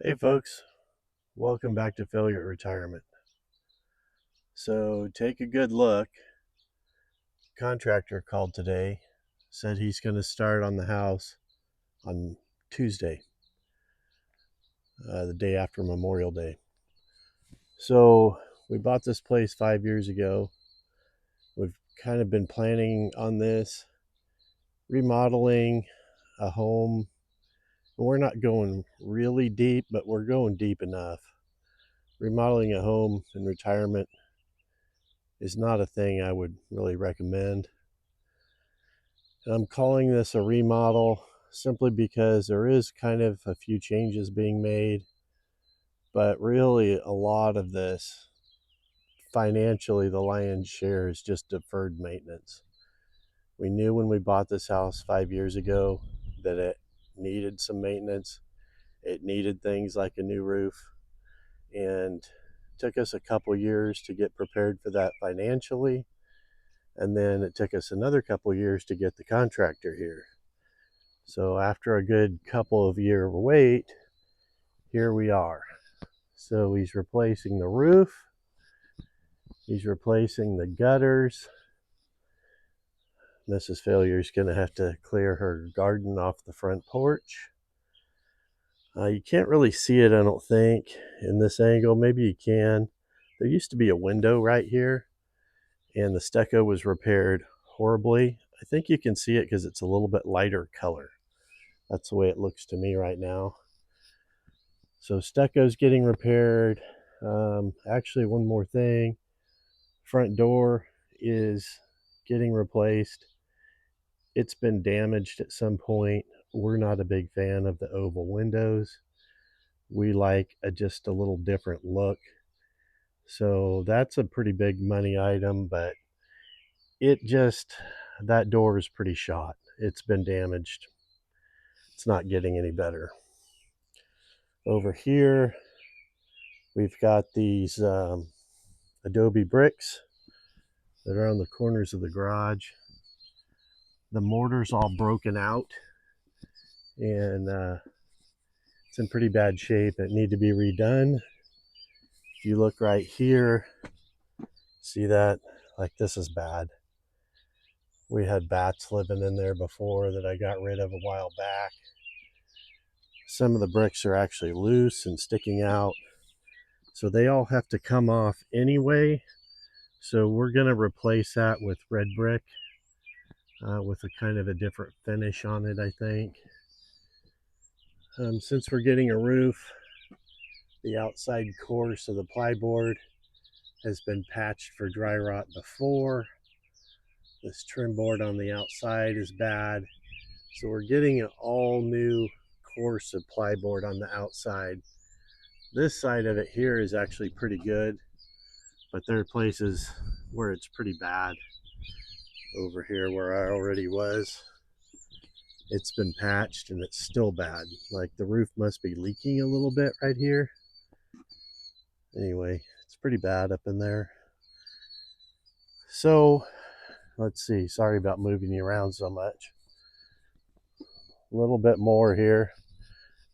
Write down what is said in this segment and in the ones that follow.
Hey folks, welcome back to Failure Retirement. So take a good look. Contractor called today, said he's going to start on the house on Tuesday, the day after Memorial Day. So we bought this place 5 years ago. We've kind of been planning on this, remodeling a home. We're not going really deep, but we're going deep enough. Remodeling a home in retirement is not a thing I would really recommend. I'm calling this a remodel simply because there is kind of a few changes being made, but really a lot of this, financially, the lion's share is just deferred maintenance. We knew when we bought this house 5 years ago that it needed some maintenance. It needed things like a new roof, and it took us a couple years to get prepared for that financially. And then it took us another couple years to get the contractor here. So after a good couple of year wait, here we are. So he's replacing the roof. He's replacing the gutters. Mrs. Failure's going to have to clear her garden off the front porch. You can't really see it, I don't think, in this angle. Maybe you can. There used to be a window right here, and the stucco was repaired horribly. I think you can see it because it's a little bit lighter color. That's the way it looks to me right now. So stucco's getting repaired. Actually, one more thing. Front door is getting replaced. It's been damaged at some point. We're not a big fan of the oval windows. We like just a little different look. So that's a pretty big money item, but that door is pretty shot. It's been damaged. It's not getting any better. Over here, we've got these adobe bricks that are on the corners of the garage. The mortar's all broken out, and it's in pretty bad shape. It needs to be redone. If you look right here, see that? Like, this is bad. We had bats living in there before that I got rid of a while back. Some of the bricks are actually loose and sticking out, so they all have to come off anyway. So we're going to replace that with red brick with a kind of a different finish on it, I think. Since we're getting a roof, the outside course of the plyboard has been patched for dry rot before. This trim board on the outside is bad. So we're getting an all new course of plyboard on the outside. This side of it here is actually pretty good, but there are places where it's pretty bad. Over here where I already was, it's been patched and it's still bad. Like, the roof must be leaking a little bit right here. Anyway, it's pretty bad up in there. So let's see. Sorry about moving you around so much. A little bit more here.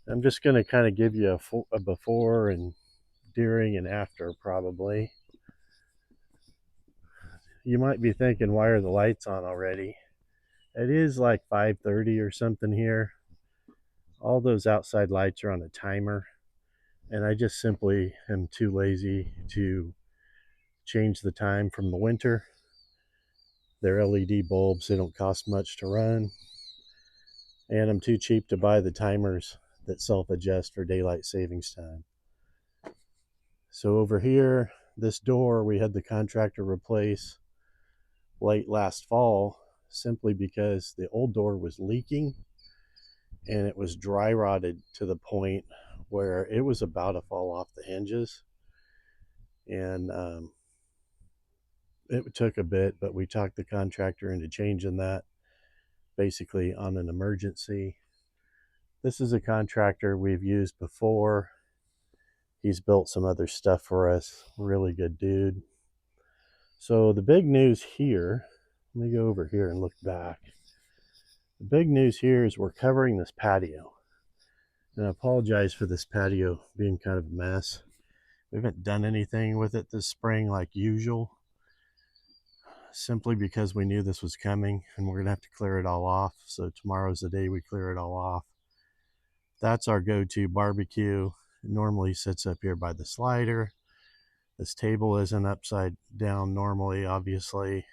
I'm just going to kind of give you a before and during and after, probably. You might be thinking, why are the lights on already? It is like 5:30 or something here. All those outside lights are on a timer, and I just simply am too lazy to change the time from the winter. They're LED bulbs. They don't cost much to run. And I'm too cheap to buy the timers that self-adjust for daylight savings time. So over here, this door we had the contractor replace late last fall, simply because the old door was leaking and it was dry rotted to the point where it was about to fall off the hinges. And it took a bit, but we talked the contractor into changing that basically on an emergency. This is a contractor we've used before. He's built some other stuff for us. Really good dude. So the big news here, let me go over here and look back. The big news here is we're covering this patio. And I apologize for this patio being kind of a mess. We haven't done anything with it this spring like usual, simply because we knew this was coming and we're gonna have to clear it all off. So tomorrow's the day we clear it all off. That's our go-to barbecue. It normally sits up here by the slider. This table isn't upside down normally, obviously.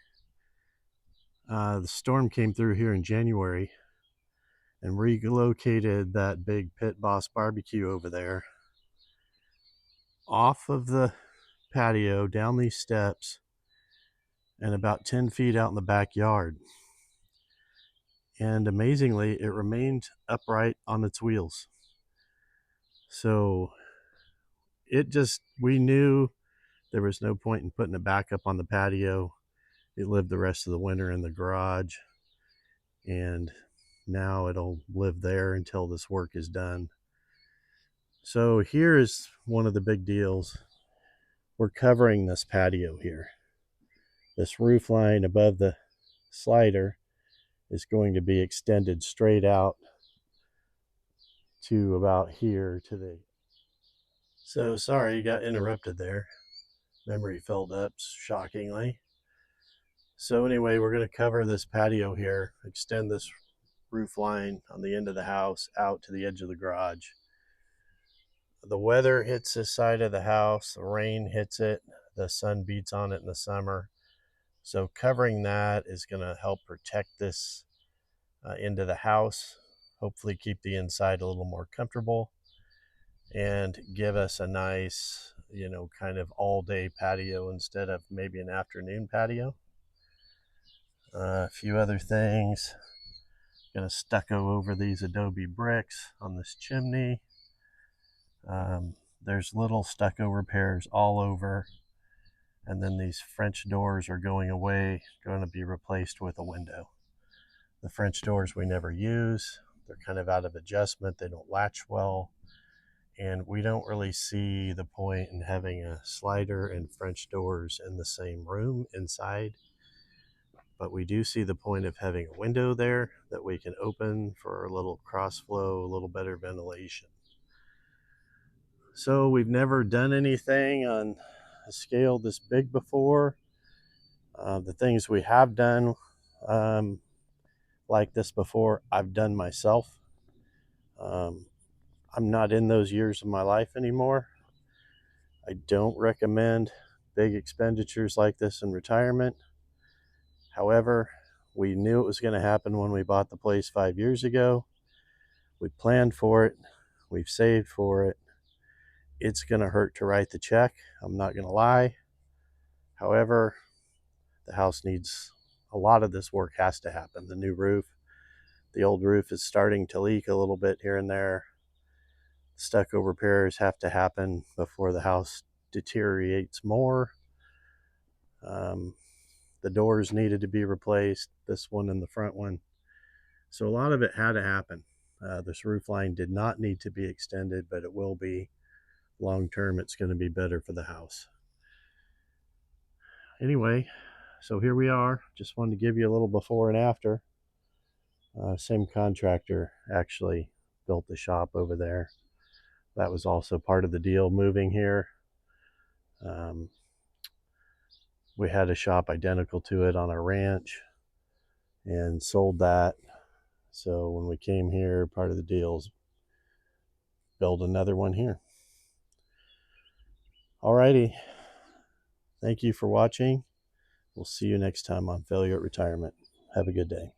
The storm came through here in January and relocated that big Pit Boss barbecue over there off of the patio, down these steps, and about 10 feet out in the backyard. And amazingly, it remained upright on its wheels. So we knew there was no point in putting it back up on the patio. It lived the rest of the winter in the garage, and now it'll live there until this work is done. So here is one of the big deals. We're covering this patio here. This roof line above the slider is going to be extended straight out to about here to the... So sorry, you got interrupted there. Memory filled up shockingly. So anyway, we're going to cover this patio here, extend this roof line on the end of the house out to the edge of the garage. The weather hits this side of the house, the rain hits it, the sun beats on it in the summer. So covering that is going to help protect this into the house, hopefully keep the inside a little more comfortable, and give us a nice, kind of all day patio instead of maybe an afternoon patio. A few other things. Gonna stucco over these adobe bricks on this chimney. There's little stucco repairs all over. And then these French doors are going away, going to be replaced with a window. The French doors we never use. They're kind of out of adjustment. They don't latch well. And we don't really see the point in having a slider and French doors in the same room inside. But we do see the point of having a window there that we can open for a little cross flow, a little better ventilation. So we've never done anything on a scale this big before. The things we have done like this before, I've done myself. I'm not in those years of my life anymore. I don't recommend big expenditures like this in retirement. However, we knew it was going to happen when we bought the place 5 years ago. We planned for it. We've saved for it. It's going to hurt to write the check. I'm not going to lie. However, the house needs a lot of this work has to happen. The new roof, the old roof is starting to leak a little bit here and there. Stucco repairs have to happen before the house deteriorates more. The doors needed to be replaced, this one and the front one. So a lot of it had to happen. This roof line did not need to be extended, but it will be. Long term, it's going to be better for the house. Anyway, so here we are. Just wanted to give you a little before and after. Same contractor actually built the shop over there. That was also part of the deal moving here. We had a shop identical to it on our ranch and sold that. So when we came here, part of the deal is build another one here. Alrighty. Thank you for watching. We'll see you next time on Failure at Retirement. Have a good day.